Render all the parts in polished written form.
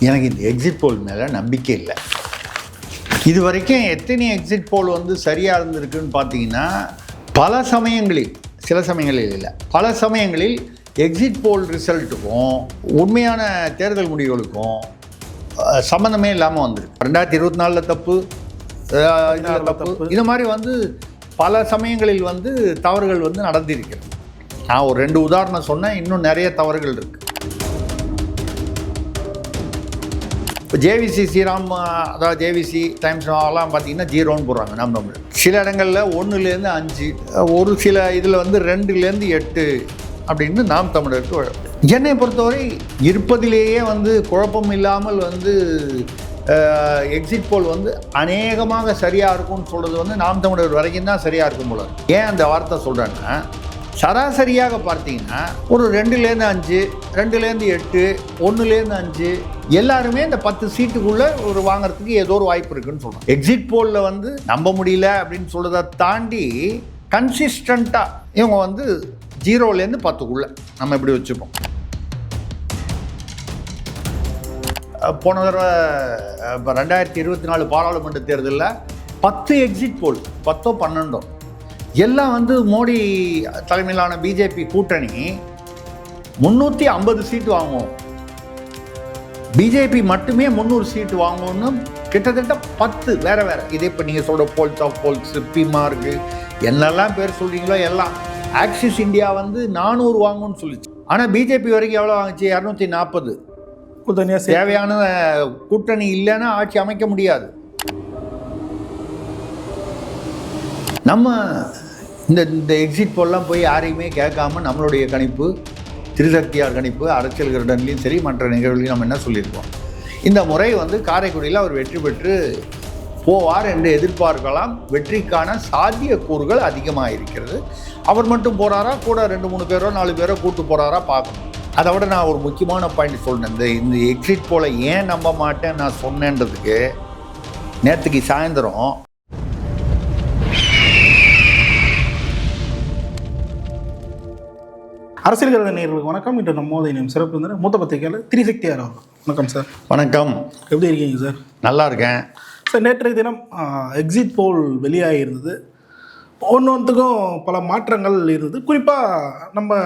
எனக்கு இந்த எக்ஸிட் போல் மேலே நம்பிக்கை இல்லை. இது வரைக்கும் எத்தனை எக்ஸிட் போல் வந்து சரியாக இருந்திருக்குன்னு பார்த்தீங்கன்னா, பல சமயங்களில், சில சமயங்களில் இல்லை, பல சமயங்களில் எக்ஸிட் போல் ரிசல்ட்டுக்கும் உண்மையான தேர்தல் முடிவுகளுக்கும் சம்மந்தமே இல்லாமல் வந்திருக்கு. 2024 தப்பு, தப்பு, இது மாதிரி வந்து பல சமயங்களில் வந்து தவறுகள் வந்து நடந்திருக்கிறது. நான் ஒரு 2 உதாரணம் சொன்னேன், இன்னும் நிறைய தவறுகள் இருக்குது. இப்போ ஜேவிசி ஸ்ரீராம், அதாவது ஜேவிசி டைம்ஸ் எல்லாம் பார்த்தீங்கன்னா 0ன்னு போடுறாங்க. நம்ம சில இடங்களில் 1லேருந்து 5, ஒரு சில இதில் வந்து 2லேருந்து 8 அப்படின்னு நாம் தமிழருக்கு. என்னை பொறுத்தவரை இருப்பதிலேயே வந்து குழப்பம் இல்லாமல் வந்து எக்ஸிட் போல் வந்து அநேகமாக சரியாக இருக்கும்னு சொல்கிறது வந்து நாம் தமிழர் வரைக்கும் தான் சரியாக இருக்கும் போல. ஏன் அந்த வார்த்தை சொல்கிறேன்னா, சராசரியாக பார்த்தீங்கன்னா ஒரு 2லேருந்து 5, 2லேருந்து 8, 1லேருந்து 5 எல்லாருமே இந்த 10 சீட்டுக்குள்ளே ஒரு வாங்குறதுக்கு ஏதோ ஒரு வாய்ப்பு இருக்குன்னு சொல்கிறோம். எக்ஸிட் போலில் வந்து நம்ப முடியல அப்படின்னு சொல்கிறத தாண்டி கன்சிஸ்டண்ட்டாக இவங்க வந்து 0லேருந்து 10க்குள்ளே நம்ம இப்படி வச்சுப்போம். போன தடவை இப்போ 2024 பாராளுமன்ற தேர்தலில் 10 எக்ஸிட் போல், 10ஓ 12ஓ எல்லாம் வந்து மோடி தலைமையிலான பிஜேபி கூட்டணி 350 சீட்டு வாங்குவோம், பிஜேபி மட்டுமே 300 சீட்டு வாங்குவோம்னு கிட்டத்தட்ட 10 வேற வேற. இதே இப்போ நீங்கள் சொல்கிற போல்ஸ் ஆஃப் போல்ஸ், பிமார்க்கு, என்னெல்லாம் பேர் சொல்கிறீங்களோ எல்லாம். ஆக்சிஸ் இந்தியா வந்து 400 வாங்கும்னு சொல்லிச்சு. ஆனால் பிஜேபி வரைக்கும் எவ்வளோ வாங்குச்சு? 240. தேவையான கூட்டணி இல்லைன்னா ஆட்சி அமைக்க முடியாது. நம்ம இந்த எக்ஸிட் போல்லாம் போய் யாரையுமே கேட்காம நம்மளுடைய கணிப்பு, திருசக்தியார் கணிப்பு, அரசியல் கிரடன்லையும் சரி மற்ற நிகழ்வுலையும் நம்ம என்ன சொல்லியிருக்கோம், இந்த முறை வந்து காரைக்குடியில் அவர் வெற்றி பெற்று போவார் என்று எதிர்பார்க்கலாம். வெற்றிக்கான சாத்தியக்கூறுகள் அதிகமாக இருக்கிறது. அவர் மட்டும் போகிறாரா, கூட 2-3 பேரோ 4 பேரோ கூட்டு போகிறாரா பார்க்கணும். அதை விட நான் ஒரு முக்கியமான பாயிண்ட் சொல்கிறேன். இந்த எக்ஸிட் போல ஏன் நம்ப மாட்டேன் நான் சொன்னேன்றதுக்கு, நேற்றுக்கு சாயந்தரம் அரசியல் கருத நேயர்களுக்கு வணக்கம். இன்று நம்மோது இணையும் சிறப்பு வந்து மூத்த பத்திரிகையாளர் திரிசக்தியார் அவர்கள். வணக்கம் சார். வணக்கம். எப்படி இருக்கீங்க சார்? நல்லா இருக்கேன் சார். நேற்றைய தினம் எக்ஸிட் போல் வெளியாகி இருந்தது. ஒன்றுத்துக்கும் பல மாற்றங்கள் இருந்தது. குறிப்பாக நம்ம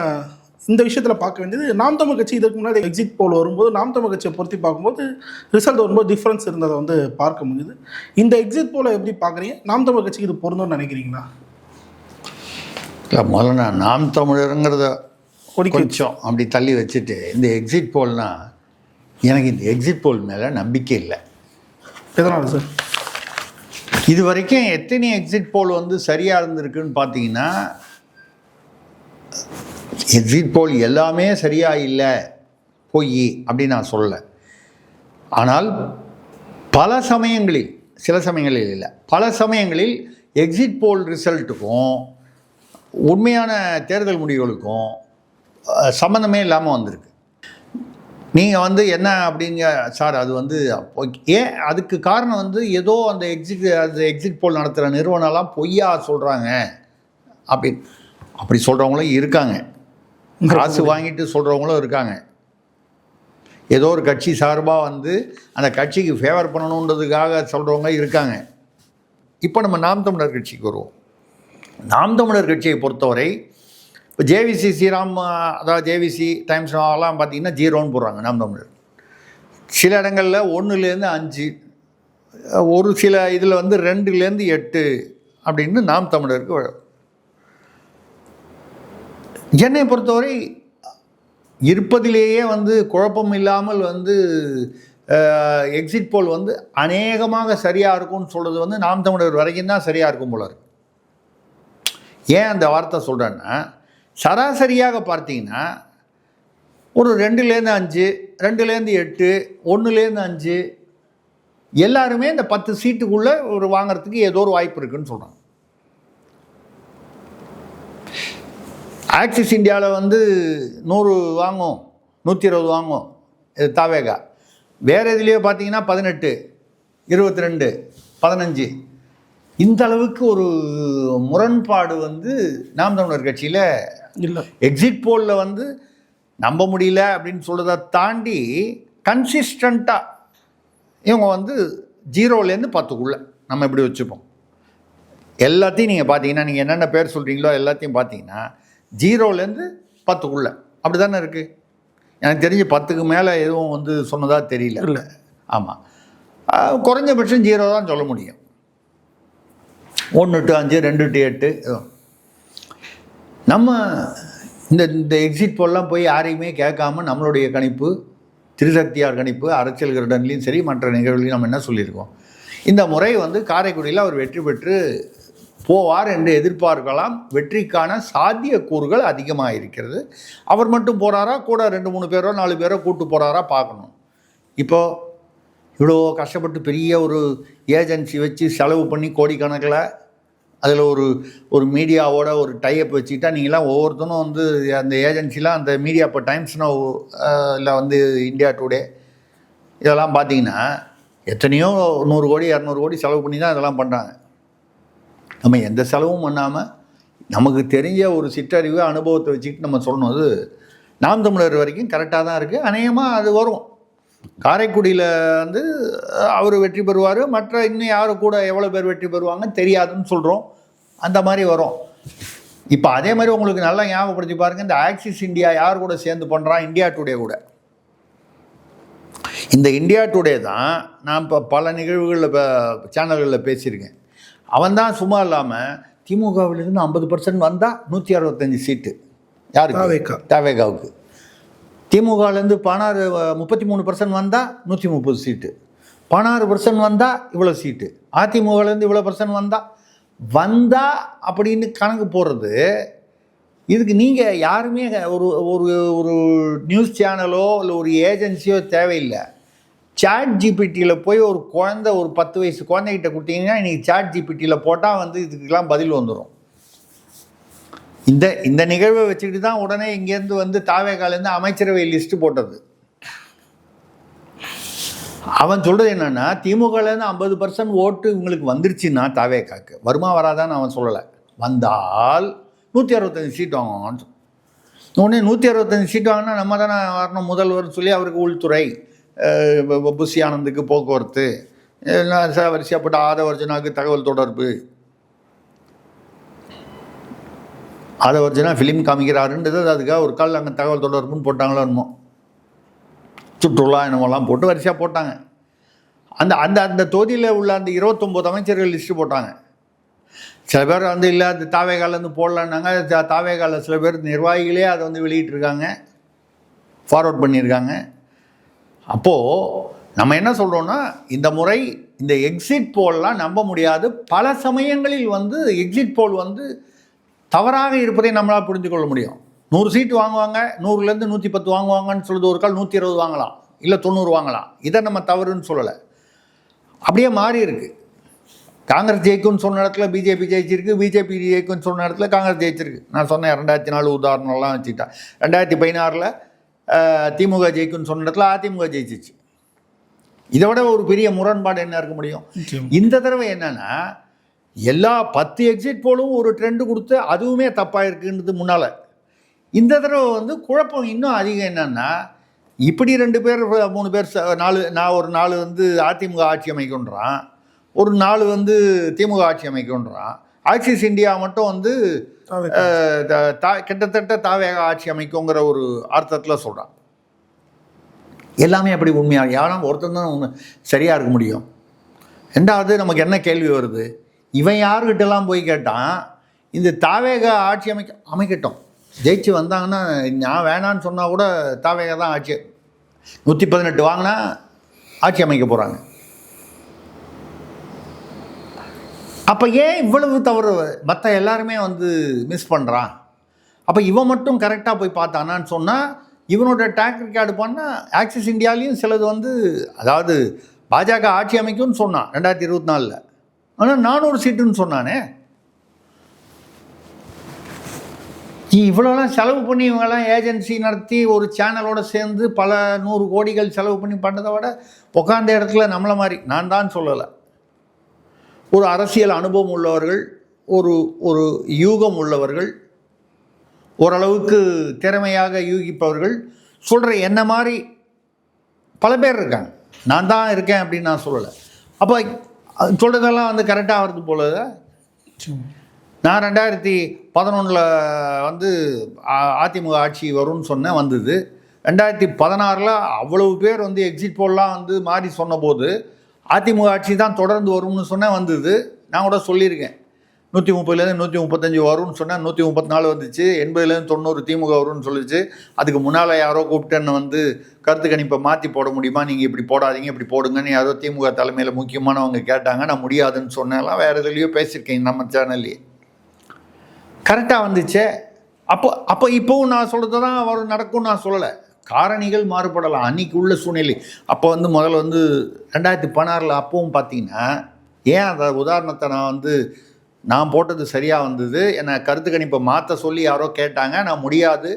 இந்த விஷயத்தில் பார்க்க வேண்டியது, நாம் தமிழ் கட்சி இதுக்கு முன்னாடி எக்ஸிட் போல் வரும்போது நாம் தமிழ் கட்சியை பொருத்தி பார்க்கும்போது ரிசல்ட் வரும்போது டிஃப்ரென்ஸ் இருந்ததை வந்து பார்க்க முடியுது. இந்த எக்ஸிட் போல எப்படி பார்க்குறீங்க? நாம் தமிழ் கட்சிக்கு இது பொருந்தும்னு நினைக்கிறீங்களா? இல்லை, முதல்ல நான் நாம் தமிழருங்கிறத கொஞ்சம் அப்படி தள்ளி வச்சுட்டு, இந்த எக்ஸிட் போல்னால் எனக்கு இந்த எக்ஸிட் போல் மேலே நம்பிக்கை இல்லை. எதனால் சார்? இது வரைக்கும் எத்தனை எக்ஸிட் போல் வந்து சரியாக இருந்திருக்குன்னு பார்த்தீங்கன்னா, எக்ஸிட் போல் எல்லாமே சரியாக இல்லை, பொய் அப்படின்னு நான் சொல்லலை. ஆனால் பல சமயங்களில், சில சமயங்களில் இல்லை, பல சமயங்களில் எக்ஸிட் போல் ரிசல்ட்டுக்கும் உண்மையான தேர்தல் முடிவுகளுக்கும் சம்மந்தமே இல்லாமல் வந்திருக்கு. நீங்கள் வந்து என்ன அப்படிங்க சார், அது வந்து ஏன் அதுக்கு காரணம் வந்து ஏதோ அந்த எக்ஸிட் போல் நடத்துகிற நிறுவனம்லாம் பொய்யா சொல்கிறாங்க அப்படி சொல்கிறவங்களும் இருக்காங்க. காசு வாங்கிட்டு சொல்கிறவங்களும் இருக்காங்க. ஏதோ ஒரு கட்சி சார்பாக வந்து அந்த கட்சிக்கு ஃபேவர் பண்ணணுன்றதுக்காக சொல்கிறவங்க இருக்காங்க. இப்போ நம்ம நாம் தமிழர் கட்சிக்கு வருவோம். நாம் தமிழர் கட்சியை பொறுத்தவரை இப்போ ஜேவிசி ஸ்ரீராம், அதாவது ஜேவிசி டைம்ஸ் எல்லாம் பார்த்தீங்கன்னா 0ன்னு போடுறாங்க நாம் தமிழர். சில இடங்களில் 1லேருந்து 5, ஒரு சில இதில் வந்து 2லேருந்து 8 அப்படின்னு நாம் தமிழருக்கு. என்னை பொறுத்தவரை இருப்பதிலேயே வந்து குழப்பம் இல்லாமல் வந்து எக்ஸிட் போல் வந்து அநேகமாக சரியாக இருக்கும்னு சொல்கிறது வந்து நாம் தமிழர் வரைக்கும் தான் சரியாக இருக்கும் போல இருக்கு. ஏன் அந்த வார்த்தை சொல்கிறேன்னா, சராசரியாக பார்த்தீங்கன்னா ஒரு 2லேருந்து 5, 2லேருந்து 8, 1லேருந்து 5 எல்லாருமே இந்த 10 சீட்டுக்குள்ளே ஒரு வாங்கிறதுக்கு ஏதோ ஒரு வாய்ப்பு இருக்குன்னு சொல்கிறாங்க. ஆக்சிஸ் இந்தியாவில் வந்து 100 வாங்கும், 120 வாங்கும் இது தாவேகா. வேறு இதுலேயே பார்த்தீங்கன்னா 18, 22, 15 இந்த அளவுக்கு ஒரு முரண்பாடு வந்து நாம் தமிழர் கட்சியில் இல்லை. எக்ஸிட் போலில் வந்து நம்ப முடியல அப்படின்னு சொல்கிறத தாண்டி கன்சிஸ்டண்ட்டாக இவங்க வந்து 0லேருந்து 10க்குள்ளே நம்ம இப்படி வச்சுப்போம். எல்லாத்தையும் நீங்கள் பார்த்தீங்கன்னா, நீங்கள் என்னென்ன பேர் சொல்கிறீங்களோ எல்லாத்தையும் பார்த்தீங்கன்னா 0லேருந்து 10க்குள்ளே அப்படி தானே இருக்குது. எனக்கு தெரிஞ்சு 10க்கு மேலே எதுவும் வந்து சொன்னதாக தெரியல. இல்லை. ஆமாம், குறைஞ்சபட்சம் 0 தான் சொல்ல முடியும். 1 to 5, 2 to 8. நம்ம இந்த எக்ஸிட் போல்லாம் போய் யாரையுமே கேட்காம நம்மளுடைய கணிப்பு, திருசக்தியார் கணிப்பு, அரசியல் கிரடன்லையும் சரி மற்ற நிகழ்வுலையும் நம்ம என்ன சொல்லியிருக்கோம், இந்த முறை வந்து காரைக்குடியில் அவர் வெற்றி பெற்று போவார் என்று எதிர்பார்க்கலாம். வெற்றிக்கான சாத்தியக்கூறுகள் அதிகமாக இருக்கிறது. அவர் மட்டும் போகிறாரா, கூட 2-3 பேரோ 4 பேரோ கூட்டு போகிறாரா பார்க்கணும். இப்போது இவ்வளோ கஷ்டப்பட்டு பெரிய ஒரு ஏஜென்சி வச்சு செலவு பண்ணி கோடிக்கணக்கில் அதில் ஒரு மீடியாவோட ஒரு டைப் வச்சுக்கிட்டா நீங்களாம் ஒவ்வொருத்தனும் வந்து அந்த ஏஜென்சிலாம் அந்த மீடியா இப்போ டைம்ஸ் நவ் இல்லை வந்து இந்தியா டுடே இதெல்லாம் பார்த்தீங்கன்னா எத்தனையோ 100 கோடி 200 கோடி செலவு பண்ணி தான் இதெல்லாம் பண்ணுறாங்க. நம்ம எந்த செலவும் பண்ணாமல் நமக்கு தெரிஞ்ச ஒரு சிற்றறிவு அனுபவத்தை வச்சுக்கிட்டு நம்ம சொன்னது நாம் தமிழர் வரைக்கும் கரெக்டாக தான் இருக்குது. அநேகமாக அது வரும். காரைக்குடியில் வந்து அவர் வெற்றி பெறுவார். மற்ற இன்னும் யார் கூட எவ்வளோ பேர் வெற்றி பெறுவாங்கன்னு தெரியாதுன்னு சொல்கிறோம். அந்த மாதிரி வரும். இப்போ அதே மாதிரி உங்களுக்கு நல்லா ஞாபகப்படுத்தி பாருங்கள், இந்த ஆக்சிஸ் இந்தியா யார் கூட சேர்ந்து பண்ணுறான், இந்தியா டுடே கூட. இந்த இந்தியா டுடே தான் நான் இப்போ பல நிகழ்வுகளில் இப்போ சேனல்களில் பேசியிருக்கேன். அவன் தான் சும்மா இல்லாமல் திமுகவிலிருந்து 50% வந்தால் 165 சீட்டு யாருக்கு, தாவேகாவுக்கு. திமுகலேருந்து 33% வந்தால் 130 சீட்டு, 16% வந்தால் இவ்வளோ சீட்டு, அதிமுகலேருந்து இவ்வளோ % வந்தால் அப்படின்னு கணக்கு போடுறது. இதுக்கு நீங்கள் யாருமே ஒரு நியூஸ் சேனலோ இல்லை ஒரு ஏஜென்சியோ தேவையில்லை. சாட் ஜிபிடியில் போய் ஒரு 10 வயசு குழந்தைகிட்ட கொடுத்தீங்கன்னா இன்றைக்கி சாட் ஜிபிடியில் போட்டால் வந்து இதுக்கெல்லாம் பதில் வந்துடும். இந்த நிகழ்வை வச்சுக்கிட்டு தான் உடனே இங்கேருந்து வந்து தாவேகாலேருந்து அமைச்சரவை லிஸ்ட்டு போட்டது. அவன் சொல்கிறது என்னென்னா, திமுகலேருந்து 50% ஓட்டு இவங்களுக்கு வந்துருச்சுன்னா தாவேகாக்கு வருமா வராதான்னு அவன் சொல்லலை. வந்தால் 165 சீட் வாங்குவாங்கன்னு. உடனே 165 சீட் வாங்கினா நம்ம தானே வரணும் முதல்வர் சொல்லி அவருக்கு உள்துறை, புஷி ஆனந்துக்கு போக்குவரத்து, வரிசைப்பட்ட ஆதவர்ஜனாவுக்கு தகவல் தொடர்பு, ஆதவர்ஜனா ஃபிலிம் காமிக்கிறாருன்றது அதுக்காக ஒரு கால் அங்கே தகவல் தொடர்புன்னு போட்டாங்களோ என்னமோ, சுற்றுலா என்னமோலாம் போட்டு வரிசையாக போட்டாங்க. அந்த அந்த அந்த தொகுதியில் உள்ள அந்த 29 அமைச்சர்கள் லிஸ்ட்டு போட்டாங்க. சில பேர் வந்து இல்லை அந்த தாவேகாலேருந்து போடலான்னாங்க. தாவேகாவில் சில பேர் நிர்வாகிகளே அதை வந்து வெளியிட்டிருக்காங்க, ஃபார்வர்ட் பண்ணியிருக்காங்க. அப்போது நம்ம என்ன சொல்கிறோன்னா, இந்த முறை இந்த எக்ஸிட் போல்லாம் நம்ப முடியாது. பல சமயங்களில் வந்து எக்ஸிட் போல் வந்து தவறாக இருப்பதை நம்மளால் புரிந்து கொள்ள முடியும். 100 சீட்டு வாங்குவாங்க, 100லேருந்து 110 வாங்குவாங்கன்னு சொல்லுது. ஒரு கால் 120 வாங்கலாம், இல்லை 90 வாங்கலாம். இதை நம்ம தவறுன்னு சொல்லலை. அப்படியே மாறி இருக்குது. காங்கிரஸ் ஜெயிக்கும்னு சொன்ன இடத்துல பிஜேபி ஜெயிச்சிருக்கு, பிஜேபி ஜெயிக்கும்னு சொன்ன இடத்துல காங்கிரஸ் ஜெயிச்சிருக்கு. நான் சொன்னேன் 2004 உதாரணம்லாம் வச்சுக்கிட்டா. 2016 திமுக ஜெயிக்கும்னு சொன்ன இடத்துல அதிமுக ஜெயிச்சிச்சு. இதை விட ஒரு பெரிய முரண்பாடு என்ன இருக்க முடியும்? இந்த தடவை என்னென்னா, எல்லா 10 எக்ஸிட் போலும் ஒரு ட்ரெண்டு கொடுத்து அதுவுமே தப்பாக இருக்குன்றது முன்னால். இந்த தடவை வந்து குழப்பம் இன்னும் அதிகம். என்னென்னா, இப்படி 2 பேர் 3 பேர் 4 வந்து அதிமுக ஆட்சி அமைக்கின்றான், ஒரு 4 வந்து திமுக ஆட்சி அமைக்கின்றான். ஆக்சிஸ் இந்தியா மட்டும் வந்து கிட்டத்தட்ட தாவேக ஆட்சி அமைக்குங்கிற ஒரு அர்த்தத்தில் சொல்கிறான். எல்லாமே அப்படி உண்மையாக யாரும் ஒருத்தர் தான் சரியாக இருக்க முடியும். ரெண்டாவது, நமக்கு என்ன கேள்வி வருது, இவன் யாருக்கிட்டலாம் போய் கேட்டான், இந்த தாவேக ஆட்சி அமைக்கட்டும், ஜெயிச்சு வந்தாங்கன்னா நான் வேணான்னு சொன்னால் கூட தாவேக தான் ஆட்சி 118 வாங்கினா ஆட்சி அமைக்க போகிறாங்க. அப்போ ஏன் இவ்வளவு தவறு மற்ற எல்லாருமே வந்து மிஸ் பண்ணுறான்? அப்போ இவன் மட்டும் கரெக்டாக போய் பார்த்தானான்னு சொன்னால், இவனோட ட்ராக் ரெக்கார்டு பண்ணால் ஆக்சிஸ் இந்தியாலையும் சிலது வந்து, அதாவது பாஜக ஆட்சி அமைக்கும்னு சொன்னான் 2024, ஆனால் 400 சீட்டுன்னு சொன்னானே. இவ்வளோலாம் செலவு பண்ணி இவங்கெல்லாம் ஏஜென்சி நடத்தி ஒரு சேனலோடு சேர்ந்து பல 100 கோடிகள் செலவு பண்ணி பண்ணதை விட உட்காந்த இடத்துல நம்மளை மாதிரி, நான் தான் சொல்லலை, ஒரு அரசியல் அனுபவம் உள்ளவர்கள், ஒரு யூகம் உள்ளவர்கள், ஓரளவுக்கு திறமையாக யூகிப்பவர்கள் சொல்கிற என்ன மாதிரி பல பேர் இருக்காங்க. நான் தான் இருக்கேன் அப்படின்னு நான் சொல்லலை. அப்போ சொல்கிறதெல்லாம் வந்து கரெக்டாக வருது போல. நான் 2011 வந்து அதிமுக ஆட்சி வரும்னு சொன்னேன், வந்தது. 2016 அவ்வளவு பேர் வந்து எக்ஸிட் போல்லாம் வந்து மாறி சொன்னபோது அதிமுக ஆட்சி தான் தொடர்ந்து வரும்னு சொன்னேன், வந்தது. நான் கூட சொல்லியிருக்கேன் 130லேருந்து 135 வரும்னு சொன்னேன், 134 வந்துச்சு. 80லேருந்து 90 திமுக வரும்னு சொல்லிச்சு. அதுக்கு முன்னால் யாரோ கூப்பிட்டேன்னு வந்து கருத்து கணிப்பை மாற்றி போட முடியுமா, நீங்கள் இப்படி போடாதீங்க இப்படி போடுங்கன்னு யாரோ திமுக தலைமையில் முக்கியமானவங்க கேட்டாங்க. நான் முடியாதுன்னு சொன்னேன்லாம் வேறு எதுலேயோ பேசியிருக்கேன் நம்ம சேனல்லையே. கரெக்டாக வந்துச்சே. அப்போ இப்போவும் நான் சொல்கிறது தான் வரும் நடக்கும்னு நான் சொல்லலை. காரணிகள் மாறுபடலாம் அன்றைக்கி உள்ள சூழ்நிலை. அப்போ வந்து முதல்ல வந்து 2016 அப்பவும் பார்த்தீங்கன்னா, ஏன் அந்த உதாரணத்தை நான் போட்டது சரியாக வந்தது. என்னை கருத்து கணிப்பை மாற்ற சொல்லி யாரோ கேட்டாங்க, நான் முடியாது,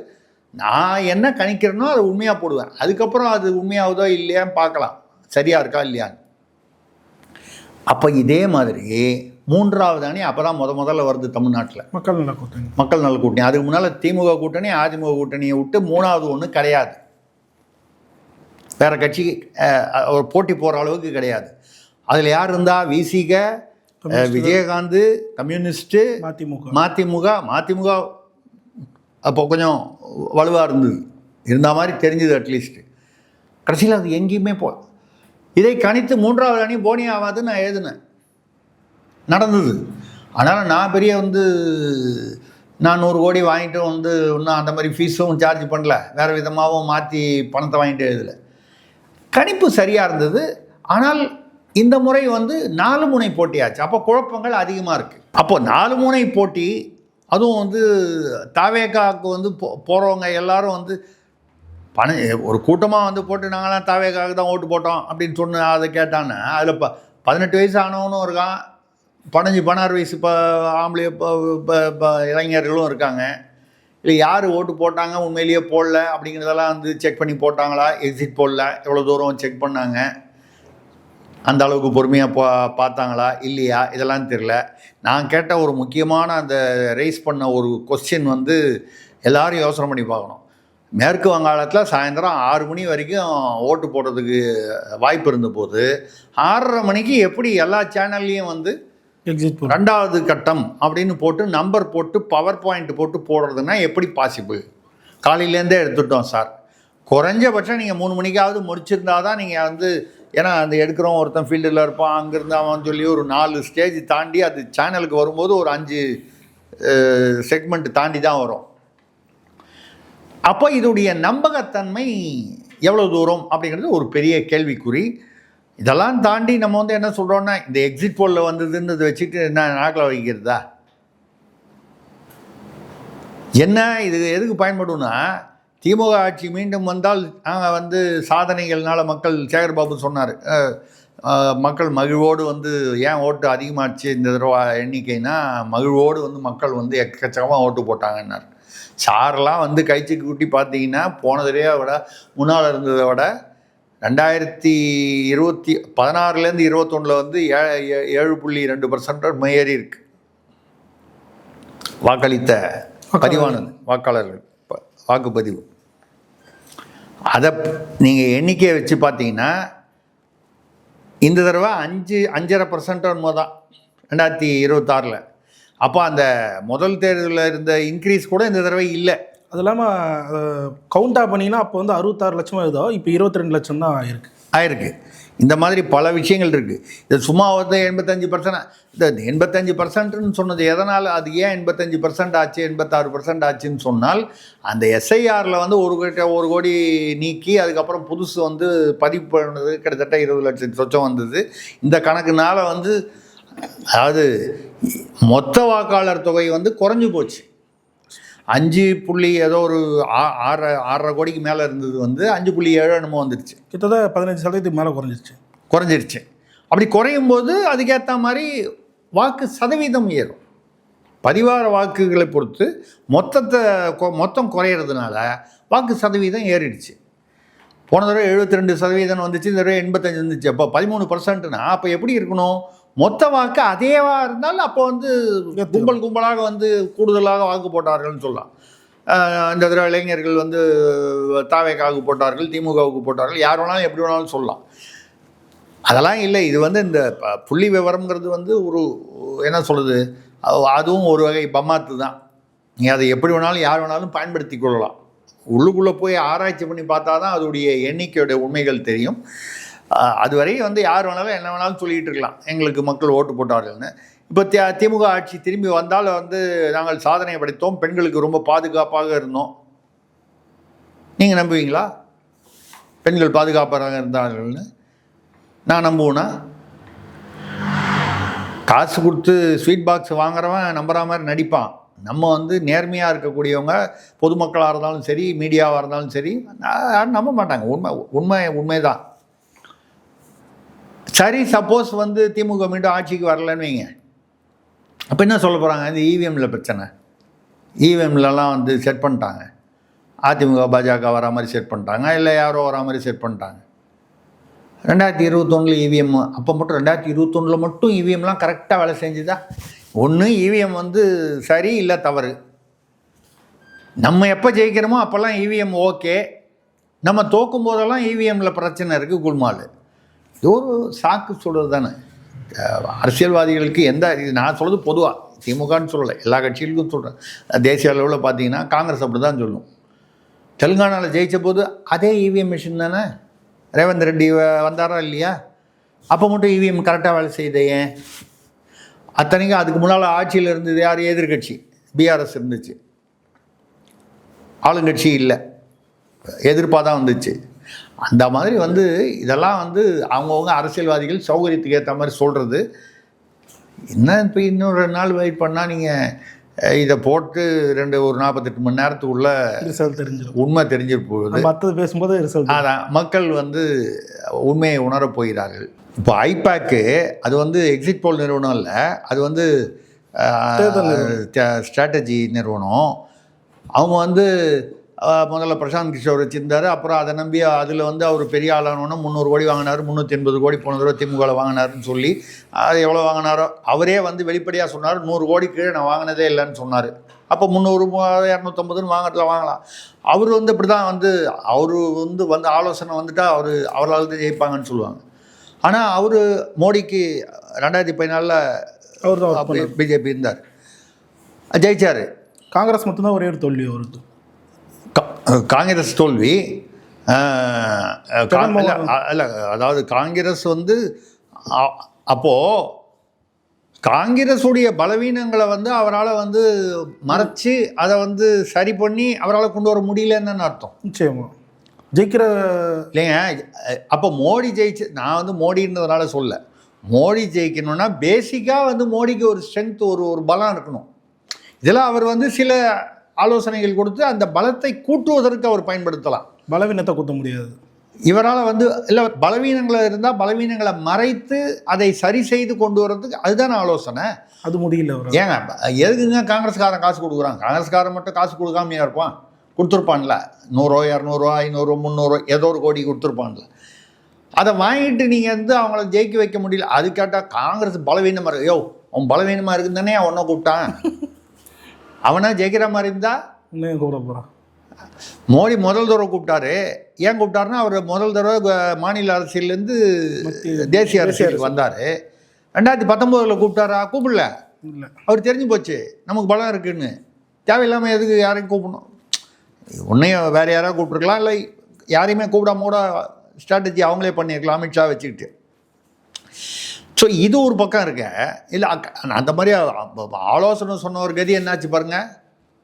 நான் என்ன கணிக்கிறேனோ அதை உண்மையாக போடுவேன். அதுக்கப்புறம் அது உண்மையாகுதோ இல்லையான்னு பார்க்கலாம், சரியாக இருக்கா இல்லையான்னு. அப்போ இதே மாதிரி 3வது அணி அப்போ தான் முதல்ல வருது தமிழ்நாட்டில், மக்கள் நல கூட்டணி. அதுக்கு முன்னால் திமுக கூட்டணி அதிமுக கூட்டணியை விட்டு 3வது ஒன்று கிடையாது. வேறு கட்சி ஒரு போட்டி போகிற அளவுக்கு கிடையாது. அதில் யார் இருந்தா? விசிக, விஜயகாந்த், கம்யூனிஸ்ட்டு, மதிமுக அப்போ கொஞ்சம் வலுவாக இருந்த மாதிரி தெரிஞ்சுது அட்லீஸ்ட்டு. கடைசியில் அது எங்கேயுமே இதை கணித்து 3வது அணி போனி ஆகாதுன்னு நான் எழுதினேன், நடந்தது. அதனால் நான் பெரிய நான் 100 கோடி வாங்கிட்டு இன்னும் அந்த மாதிரி ஃபீஸும் சார்ஜ் பண்ணல, வேறு விதமாகவும் மாற்றி பணத்தை வாங்கிட்டு எழுதலை. கணிப்பு சரியாக இருந்தது. ஆனால் இந்த முறை 4 முனை போட்டியாச்சு. அப்போ குழப்பங்கள் அதிகமாக இருக்குது. அப்போ 4 முனை போட்டி, அதுவும் தாவேகாவுக்கு போகிறவங்க எல்லாரும் ஒரு கூட்டமாக போட்டு நாங்களாம் தாவேகாவுக்கு தான் ஓட்டு போட்டோம் அப்படின்னு சொன்ன அதை கேட்டான்னு அதில் 18 வயசு ஆனவனும் இருக்கான், 16 வயசு ஆம்பளை இளைஞர்களும் இருக்காங்க. இல்லை யார் ஓட்டு போட்டாங்க உண்மையிலேயே போடல அப்படிங்கிறதெல்லாம் செக் பண்ணி போட்டாங்களா, எக்ஸிட் போடல எவ்வளோ தூரம் செக் பண்ணாங்க, அந்த அளவுக்கு பொறுமையாக பார்த்தாங்களா இல்லையா, இதெல்லாம் தெரில. நான் கேட்ட ஒரு முக்கியமான அந்த ரைஸ் பண்ண ஒரு கொஸ்டின் எல்லோரும் யோசனை பண்ணி பார்க்கணும். மேற்கு வங்காளத்தில் சாயந்தரம் 6 மணி வரைக்கும் ஓட்டு போடுறதுக்கு வாய்ப்பு இருந்தபோது 6:30 மணிக்கு எப்படி எல்லா சேனல்லையும் எக்ஸிட் 2வது கட்டம் அப்படின்னு போட்டு நம்பர் போட்டு பவர் பாயிண்ட் போட்டு போடுறதுன்னா எப்படி பாசிபிள்? காலையிலேருந்தே எடுத்துட்டோம் சார். குறைஞ்சபட்சம் நீங்கள் 3 மணிக்காவது முடிச்சிருந்தா தான் நீங்கள் ஏன்னா அந்த எடுக்கிறோம், ஒருத்தன் ஃபீல்டில் இருப்பான், அங்கேருந்து அவன் சொல்லி ஒரு 4 ஸ்டேஜ் தாண்டி அது சேனலுக்கு வரும்போது ஒரு 5 செக்மெண்ட் தாண்டி தான் வரும். அப்போ இதோடைய நம்பகத்தன்மை எவ்வளோ தூரம் அப்படிங்கிறது ஒரு பெரிய கேள்விக்குறி. இதெல்லாம் தாண்டி நம்ம என்ன சொல்கிறோன்னா, இந்த எக்ஸிட் போலில் வந்ததுன்னு வச்சுட்டு என்ன நாக்கில் வைக்கிறதா? என்ன இது எதுக்கு பயன்படும்னா, திமுக ஆட்சி மீண்டும் வந்தால் நாங்கள் சாதனைகள்னால மக்கள், சேகர்பாபு சொன்னார், மக்கள் மகிழ்வோடு ஏன் ஓட்டு அதிகமாச்சு இந்த தடவை எண்ணிக்கைனா, மகிழ்வோடு மக்கள் எக்கச்சக்கமாக ஓட்டு போட்டாங்கன்னார். சாரெல்லாம் கைச்சிக்கு கூட்டி பார்த்தீங்கன்னா போன தடவையை விட முன்னால் இருந்ததை விட 2016லேருந்து 21 7.2% முன்னேறி இருக்கு வாக்களித்த பதிவானது, வாக்காளர்கள் வாக்குப்பதிவு. அதை நீங்கள் எண்ணிக்கையை வச்சு பார்த்தீங்கன்னா இந்த தடவை 5.5% என்னமோ தான் 2026. அப்போ அந்த முதல் தேர்தலில் இருந்த இன்க்ரீஸ் கூட இந்த தடவை இல்லை. அது இல்லாமல் கவுண்டாக பண்ணிங்கன்னா அப்போ 66 லட்சம் வருதோ, இப்போ 22 லட்சம் தான் ஆயிருக்கு. இந்த மாதிரி பல விஷயங்கள் இருக்குது. இது சும்மா 85%, இந்த 85%ன்னு சொன்னது எதனால், அது ஏன் 85% ஆச்சு 86% ஆச்சுன்னு சொன்னால், அந்த எஸ்ஐஆரில் 1 கோடி நீக்கி அதுக்கப்புறம் புதுசு பதிவு பண்ணது கிட்டத்தட்ட 20 லட்சம் சொச்சம் வந்தது. இந்த கணக்குனால அதாவது மொத்த வாக்காளர் தொகை குறைஞ்சு போச்சு. 5 ஏதோ ஒரு 6.5 கோடிக்கு மேலே இருந்தது 5.7 என்னமோ வந்துருச்சு. கிட்டத்தட்ட 15% மேலே குறைஞ்சிருச்சு. அப்படி குறையும் போது அதுக்கேற்ற மாதிரி வாக்கு சதவீதம் ஏறும். பதிவார வாக்குகளை பொறுத்து மொத்தம் குறையிறதுனால வாக்கு சதவீதம் ஏறிடுச்சு. போன தடவை 72% வந்துச்சு, இந்த தடவை 85 வந்துச்சு. அப்போ 13%னா அப்போ எப்படி இருக்கணும்? மொத்த வாக்கு அதேவா இருந்தால் அப்போ கும்பலாக கூடுதலாக வாக்கு போட்டார்கள்னு சொல்லலாம். இந்த தடவை இளைஞர்கள் வந்து தாவேக்காவுக்கு போட்டார்கள், திமுகவுக்கு போட்டார்கள், யார் வேணாலும் எப்படி வேணாலும் சொல்லலாம். அதெல்லாம் இல்லை. இது வந்து இந்த புள்ளி விவரம்ங்கிறது வந்து ஒரு என்ன சொல்கிறது, அதுவும் ஒரு வகை பம்மாத்து தான். நீ அதை எப்படி வேணாலும் யார் வேணாலும் பயன்படுத்தி கொள்ளலாம். உள்ளுக்குள்ளே போய் ஆராய்ச்சி பண்ணி பார்த்தா தான் அதோடைய எண்ணிக்கையோட உண்மைகள் தெரியும். அதுவரை வந்து யார் வேணாலும் என்ன வேணாலும் சொல்லிகிட்டு இருக்கலாம், எங்களுக்கு மக்கள் ஓட்டு போட்டார்கள்னு. இப்போ திமுக ஆட்சி திரும்பி வந்தால் வந்து நாங்கள் சாதனை படைத்தோம், பெண்களுக்கு ரொம்ப பாதுகாப்பாக இருந்தோம். நீங்கள் நம்புவீங்களா பெண்கள் பாதுகாப்பாக இருந்தார்கள்னு? நான் நம்புவேனா? காசு கொடுத்து ஸ்வீட் பாக்ஸ் வாங்குறவன் நம்புகிற மாதிரி நடிப்பான். நம்ம வந்து நேர்மையாக இருக்கக்கூடியவங்க, பொதுமக்களாக இருந்தாலும் சரி, மீடியாவாக இருந்தாலும் சரி, யாரும் நம்ப மாட்டாங்க. உண்மைதான். சரி, சப்போஸ் வந்து திமுக மீண்டும் ஆட்சிக்கு வரலன்னு வைங்க, அப்போ என்ன சொல்ல போகிறாங்க? இந்த இவிஎம்மில் பிரச்சனை, இவிஎம்லலாம் வந்து செட் பண்ணிட்டாங்க, அதிமுக பாஜக வரா மாதிரி செட் பண்ணிட்டாங்க, இல்லை யாரோ வரா மாதிரி செட் பண்ணிட்டாங்க. 2021 இவிஎம் அப்போ மட்டும் 2021 மட்டும் இவிஎம்லாம் கரெக்டாக வேலை செஞ்சுதா? ஒன்று இவிஎம் வந்து சரி இல்லை தவறு. நம்ம எப்போ ஜெயிக்கிறோமோ அப்போல்லாம் இவிஎம் ஓகே, நம்ம தோக்கும் போதெல்லாம் இவிஎம்மில் பிரச்சனை இருக்குது, குல்மால். இது ஒரு சாக்கு சொல்கிறது தானே. அரசியல்வாதிகளுக்கு இது நான் சொல்கிறது பொதுவாக, திமுகன்னு சொல்லலை, எல்லா கட்சிகளுக்கும் சொல்கிறேன். தேசிய அளவில் பார்த்தீங்கன்னா காங்கிரஸ் அப்படி தான் சொல்லும். தெலுங்கானாவில் ஜெயித்த போது அதே இவிஎம் மிஷின் தானே. ரேவந்த் ரெட்டி வந்தாரா இல்லையா? அப்போ மட்டும் இவிஎம் கரெக்டாக வேலை செய்யுது. ஏன்? அத்தனைக்கும் அதுக்கு முன்னால் ஆட்சியில் இருந்தது யார்? எதிர்கட்சி பிஆர்எஸ் இருந்துச்சு, ஆளுங்கட்சி இல்லை, எதிர்ப்பாக தான் வந்துச்சு. அந்த மாதிரி வந்து இதெல்லாம் வந்து அவங்கவுங்க அரசியல்வாதிகள் சௌகரியத்துக்கு ஏற்ற மாதிரி சொல்கிறது. என்ன இப்போ இன்னும் 2 நாள் வெயிட் பண்ணால் நீங்கள் இதை போட்டு ஒரு 48 மணி நேரத்துக்குள்ள ரிசல்ட் தெரிஞ்சிடும், உண்மை தெரிஞ்சிட்டு போகுது. மற்றது பேசும்போது ரிசல்ட் அதான் மக்கள் வந்து உண்மையை உணரப் போகிறார்கள். இப்போ ஐபேக்கு அது வந்து எக்ஸிட் போல் நிறுவனம் இல்லை, அது வந்து ஸ்ட்ராட்டஜி நிறுவனம். அவங்க வந்து முதல்ல பிரசாந்த் கிஷோர் வச்சுருந்தார், அப்புறம் அதை நம்பி அதில் வந்து அவர் பெரிய ஆளானோன்னா 300 கோடி வாங்கினார், 380 கோடி போன தடவை திமுகவில் வாங்கினாருன்னு சொல்லி அது எவ்வளோ வாங்கினாரோ அவரே வந்து வெளிப்படையாக சொன்னார், 100 கோடி கீழே நான் வாங்கினதே இல்லைன்னு சொன்னார். அப்போ 300 250 வாங்கிறதுல வாங்கலாம். அவர் வந்து இப்படி தான் வந்து அவர் வந்து ஆலோசனை வந்துட்டால் அவரால் தான் ஜெயிப்பாங்கன்னு சொல்லுவாங்க. ஆனால் அவர் மோடிக்கு 2014 அவர் தான் பிஜேபி இருந்தார், ஜெயிச்சார். காங்கிரஸ் மட்டும்தான் ஒரே ஒரு தோல்வி அவருக்கு. காங்கிரஸ் தோல்வி இல்லை, அதாவது காங்கிரஸ் வந்து அப்போது காங்கிரஸுடைய பலவீனங்களை வந்து அவரால் வந்து மறைச்சி அதை வந்து சரி பண்ணி அவரால் கொண்டு வர முடியலன்னு அர்த்தம். நிச்சயமா ஜெயிக்கிற இல்லைங்க. அப்போ மோடி ஜெயிச்சு, நான் வந்து மோடின்றதுனால சொல்ல, மோடி ஜெயிக்கணும்னா பேசிக்காக வந்து மோடிக்கு ஒரு ஸ்ட்ரென்த், ஒரு பலம் இருக்கணும். இதில் அவர் வந்து சில ஆலோசனைகள் கொடுத்து அந்த பலத்தை கூட்டுவதற்கு அவர் பயன்படுத்தலாம். பலவீனத்தை கூட்ட முடியாது இவரால் வந்து. இல்லை, பலவீனங்களை இருந்தால் பலவீனங்களை மறைத்து அதை சரி செய்து கொண்டு வர்றதுக்கு அதுதானே ஆலோசனை. அது முடியல. ஏங்க எதுக்குங்க காங்கிரஸ்காரன் காசு கொடுக்குறாங்க? காங்கிரஸ்காரன் மட்டும் காசு கொடுக்காமையா இருப்பான்? கொடுத்துருப்பான்ல, 100 200 500 300 ஏதோ ஒரு கோடி கொடுத்துருப்பான்ல. அதை வாங்கிட்டு நீங்கள் வந்து அவங்கள ஜெயிக்க வைக்க முடியல. அது கேட்டால் காங்கிரஸ் பலவீனமாக இருக்கு. அவன் பலவீனமாக இருக்குன்னு தானே அவனை கூப்பிட்டான். அவனா ஜெயிக்கிற மாதிரி இருந்தால் கூப்பிட போகிறான். மோடி முதல் தடவை கூப்பிட்டாரு. ஏன் கூப்பிட்டாருன்னா, அவர் முதல் தடவை மாநில அரசியலேருந்து தேசிய அரசியலுக்கு வந்தார். 2019 கூப்பிட்டாரா? கூப்பிடல. இல்லை, அவர் தெரிஞ்சு போச்சு நமக்கு பலம் இருக்குன்னு. தேவையில்லாமல் எதுக்கு யாரையும் கூப்பிடணும்? உன்னையும் வேறு யாராவது கூப்பிட்ருக்கலாம், இல்லை யாரையுமே கூப்பிடாம கூட ஸ்ட்ராட்டஜி அவங்களே பண்ணியிருக்கலாம், அமித்ஷா வச்சுக்கிட்டு. ஸோ இது ஒரு பக்கம் இருக்க. இல்லை அந்த மாதிரி ஆலோசனை சொன்ன ஒரு கதி என்னாச்சு பாருங்கள்.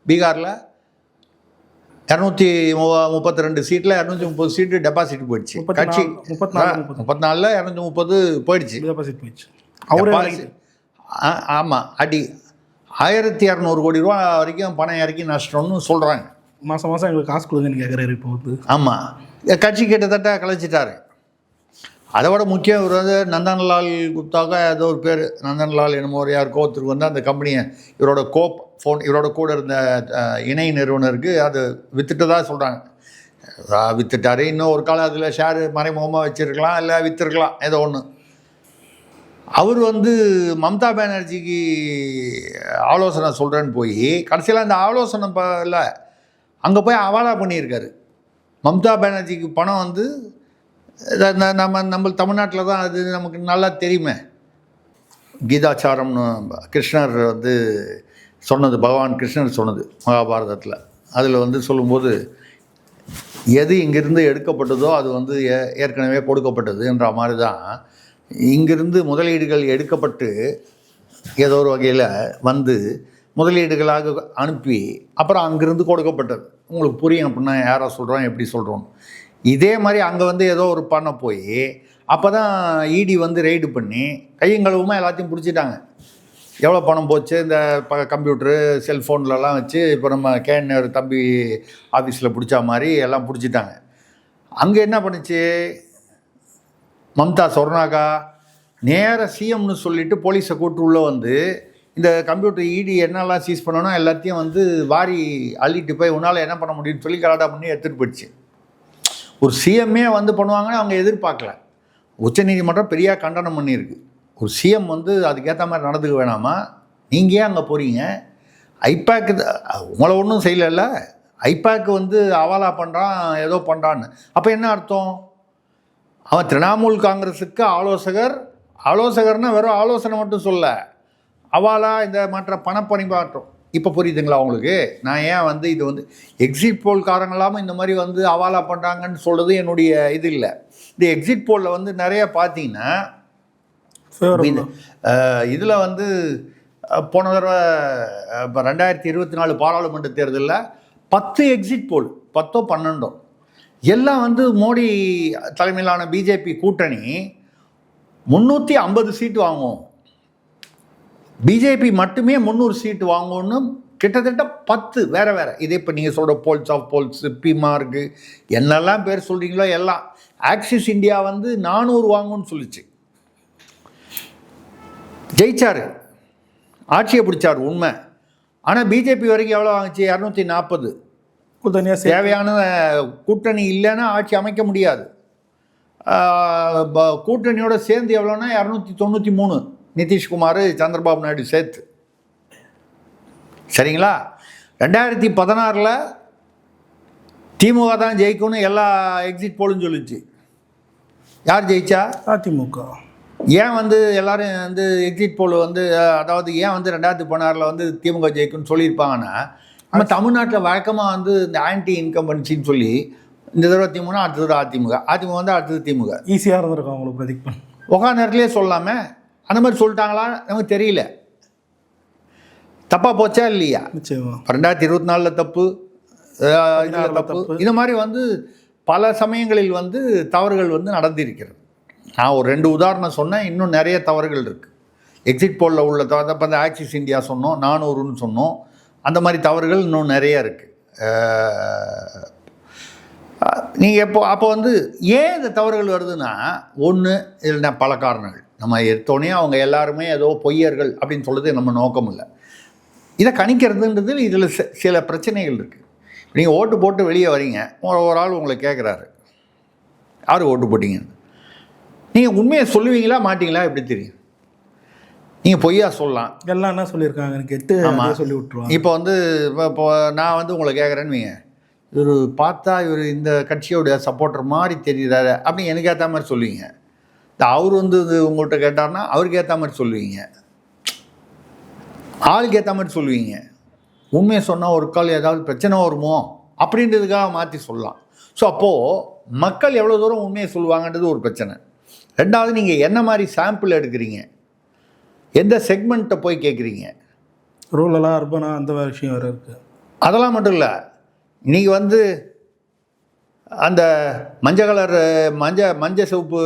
பீகாரில் 232 சீட்டில் 230 சீட்டு டெபாசிட் போயிடுச்சு. கட்சி 34ல் 230 போயிடுச்சு, டெபாசிட் போயிடுச்சு. ஆமாம், அடி 1200 கோடி ரூபா வரைக்கும் பணம் இறக்கி நஷ்டம்னு சொல்கிறாங்க. மாதம் மாதம் எங்களுக்கு காசு கொடுங்கன்னு கேட்குறாரு இப்போ வந்து. ஆமாம், கட்சி கிட்டத்தட்ட கலைச்சிட்டாரு. அதை விட முக்கியம், இவர் வந்து நந்தன்லால் குப்தாக்கா ஏதோ ஒரு பேர், நந்தன்லால் என்னமோ யாருக்கோ ஒருத்தருக்கு வந்து அந்த கம்பெனியை இவரோட இவரோட கூட இருந்த இணை நிறுவனருக்கு அது விற்றுட்டதாக சொல்கிறாங்க. விற்றுட்டாரு. இன்னும் ஒரு காலம் அதில் ஷேரு மறைமுகமாக வச்சுருக்கலாம், இல்லை விற்றுருக்கலாம், ஏதோ ஒன்று. அவர் வந்து மம்தா பானர்ஜிக்கு ஆலோசனை சொல்கிறேன்னு போய் கடைசியில் அந்த ஆலோசனை இல்லை அங்கே போய் அவாலா பண்ணியிருக்காரு. மம்தா பானர்ஜிக்கு பணம் வந்து நம்ம தமிழ்நாட்டில் தான் அது நமக்கு நல்லா தெரியுமே. கீதாச்சாரம்னு கிருஷ்ணர் வந்து சொன்னது, பகவான் கிருஷ்ணர் சொன்னது மகாபாரதத்தில். அதில் வந்து சொல்லும்போது எது இங்கிருந்து எடுக்கப்பட்டதோ அது வந்து ஏற்கனவே கொடுக்கப்பட்டதுன்ற மாதிரி தான் இங்கிருந்து முதலீடுகள் எடுக்கப்பட்டு ஏதோ ஒரு வகையில் வந்து முதலீடுகளாக அனுப்பி அப்புறம் அங்கேருந்து கொடுக்கப்பட்டது. உங்களுக்கு புரியும் அப்படின்னா யாரை சொல்கிறோம் எப்படி சொல்கிறோம். இதே மாதிரி அங்கே வந்து ஏதோ ஒரு பண்ண போய் அப்போ தான் இடி வந்து ரெய்டு பண்ணி கையங்களவுமா எல்லாத்தையும் பிடிச்சிட்டாங்க. எவ்வளோ பணம் போச்சு இந்த கம்ப்யூட்டரு செல்ஃபோன்லலாம் வச்சு இப்போ நம்ம கேன் தம்பி ஆஃபீஸில் பிடிச்சா மாதிரி எல்லாம் பிடிச்சிட்டாங்க. அங்கே என்ன பண்ணுச்சு மம்தா சொர்ணாக்கா, நேர சிஎம்னு சொல்லிவிட்டு போலீஸை கூட்டு உள்ளே வந்து இந்த கம்ப்யூட்டர் இடி என்னெல்லாம் சீஸ் பண்ணணும் எல்லாத்தையும் வந்து வாரி அள்ளிட்டு போய் உன்னால் என்ன பண்ண முடியும்னு சொல்லி கலாட்டா பண்ணி எடுத்துகிட்டு போயிடுச்சு. ஒரு சிஎம்மே வந்து பண்ணுவாங்கன்னு அவங்க எதிர்பார்க்கல. உச்சநீதிமன்றம் பெரிய கண்டனம் பண்ணியிருக்கு. ஒரு சிஎம் வந்து அதுக்கேற்ற மாதிரி நடந்துக்க வேணாமா, நீங்கள் ஏன் அங்கே போகிறீங்க? ஐபேக்கு உங்களை ஒன்றும் செய்யலைல்ல, ஐபேக்கு வந்து அவாலா பண்ணுறான் ஏதோ பண்ணுறான்னு. அப்போ என்ன அர்த்தம்? அவன் திரிணாமுல் காங்கிரஸுக்கு ஆலோசகர்னால் வெறும் ஆலோசனை மட்டும் சொல்ல, அவாலா இந்த மற்ற பணப்பரிமாற்றம். இப்போ புரியுதுங்களா உங்களுக்கு? நான் ஏன் வந்து இது வந்து எக்ஸிட் போல்காரங்களாமல் இந்த மாதிரி வந்து அவாலா பண்ணுறாங்கன்னு சொல்கிறது என்னுடைய இது இல்லை. இந்த எக்ஸிட் போலில் வந்து நிறைய பார்த்தீங்கன்னா இதில் வந்து போன தடவை இப்போ 2024 பாராளுமன்ற தேர்தலில் 10 எக்ஸிட் போல் 10ஓ 12ஓ எல்லாம் வந்து மோடி தலைமையிலான பிஜேபி கூட்டணி 350 சீட்டு வாங்கும், பிஜேபி மட்டுமே 300 சீட்டு வாங்கும்னு கிட்டத்தட்ட 10 வேறு இதே இப்போ நீங்கள் சொல்கிற போல்ஸ் ஆஃப் போல்ஸ் பிமார்க்கு என்னெல்லாம் பேர் சொல்கிறீங்களோ எல்லாம். ஆக்சிஸ் இந்தியா வந்து 400 வாங்கும்னு சொல்லிச்சு. ஜெயிச்சார், ஆட்சியை பிடிச்சார் உண்மை. ஆனால் பிஜேபி வரைக்கும் எவ்வளோ வாங்கிச்சு? 240. தேவையான கூட்டணி இல்லைன்னா ஆட்சி அமைக்க முடியாது. கூட்டணியோட சேர்ந்து எவ்வளோன்னா 293 நிதிஷ்குமார் சந்திரபாபு நாயுடு சேர்த்து. சரிங்களா? 2016 திமுக தான் ஜெயிக்கும்னு எல்லா எக்ஸிட் போலும் சொல்லிச்சு. யார் ஜெயிச்சா? அதிமுக. ஏன் வந்து எல்லோரும் வந்து எக்ஸிட் போல் வந்து அதாவது ஏன் வந்து 2016 வந்து திமுக ஜெயிக்கும்னு சொல்லியிருப்பாங்கன்னா, நம்ம தமிழ்நாட்டில் வழக்கமாக வந்து இந்த ஆன்டி இன்கம்பன்சின்னு சொல்லி இந்த தடவை திமுக அடுத்தது அதிமுக வந்து அடுத்தது திமுக ஈஸியாக இருந்திருக்கும் அவங்களுக்கு ப்ரெடிக்ட் பண்ண. உட்காந்த நேரத்துலேயே சொல்லாமே அந்த மாதிரி சொல்லிட்டாங்களா நமக்கு தெரியல. தப்பாக போச்சா இல்லையா? நிச்சயமா 2024 தப்பு, இந்த மாதிரி வந்து பல சமயங்களில் வந்து தவறுகள் வந்து நடந்திருக்கிறது. நான் ஒரு 2 உதாரணம் சொன்னேன், இன்னும் நிறைய தவறுகள் இருக்குது. எக்ஸிட் போலில் உள்ள இப்போ அந்த ஆக்சிஸ் இந்தியா சொன்னோம், 400ன்னு சொன்னோம், அந்த மாதிரி தவறுகள் இன்னும் நிறைய இருக்குது. நீங்கள் அப்போ வந்து ஏன் இந்த தவறுகள் வருதுன்னா, ஒன்று இல்லைன்னா பல காரணங்கள். நம்ம எடுத்தோடனே அவங்க எல்லாருமே ஏதோ பொய்யர்கள் அப்படின்னு சொல்கிறது நம்ம நோக்கம் இல்லை. இதை கணிக்கிறதுன்றது இதில் சில பிரச்சனைகள் இருக்குது. நீங்கள் ஓட்டு போட்டு வெளியே வரீங்க, ஒரு ஆள் உங்களை கேட்குறாரு யார் ஓட்டு போட்டிங்கன்னு. நீங்கள் உண்மையை சொல்லுவீங்களா மாட்டிங்களா எப்படி தெரியும்? நீங்கள் பொய்யா சொல்லலாம். எல்லாம் என்ன சொல்லியிருக்காங்க கேட்டு சொல்லி விட்டுருவாங்க. இப்போ வந்து இப்போ நான் வந்து உங்களை கேட்குறேன்னு வைங்க, இவர் பார்த்தா இவர் இந்த கட்சியோட சப்போர்ட்டர் மாதிரி தெரியுறாரு அப்படின்னு எனக்கு ஏற்ற மாதிரி சொல்லுவீங்க. அவர் வந்து உங்கள்கிட்ட கேட்டார்னா அவருக்கு ஏற்ற மாதிரி சொல்லுவீங்க, ஆளுக்கு ஏற்ற மாதிரி சொல்லுவீங்க. உண்மையை சொன்னால் ஒரு கால் ஏதாவது பிரச்சனை வருமோ அப்படின்றதுக்காக மாற்றி சொல்லலாம். ஸோ அப்போது மக்கள் எவ்வளோ தூரம் உண்மையை சொல்லுவாங்கன்றது ஒரு பிரச்சனை. ரெண்டாவது, நீங்கள் என்ன மாதிரி சாம்பிள் எடுக்கிறீங்க, எந்த செக்மெண்ட்டை போய் கேட்குறீங்க. ரூலெல்லாம் அர்பனா அந்த விஷயம் வேறு இருக்குது. அதெல்லாம் மட்டும் இல்லை, நீங்கள் வந்து அந்த மஞ்சள் கலர் மஞ்சள் சிவப்பு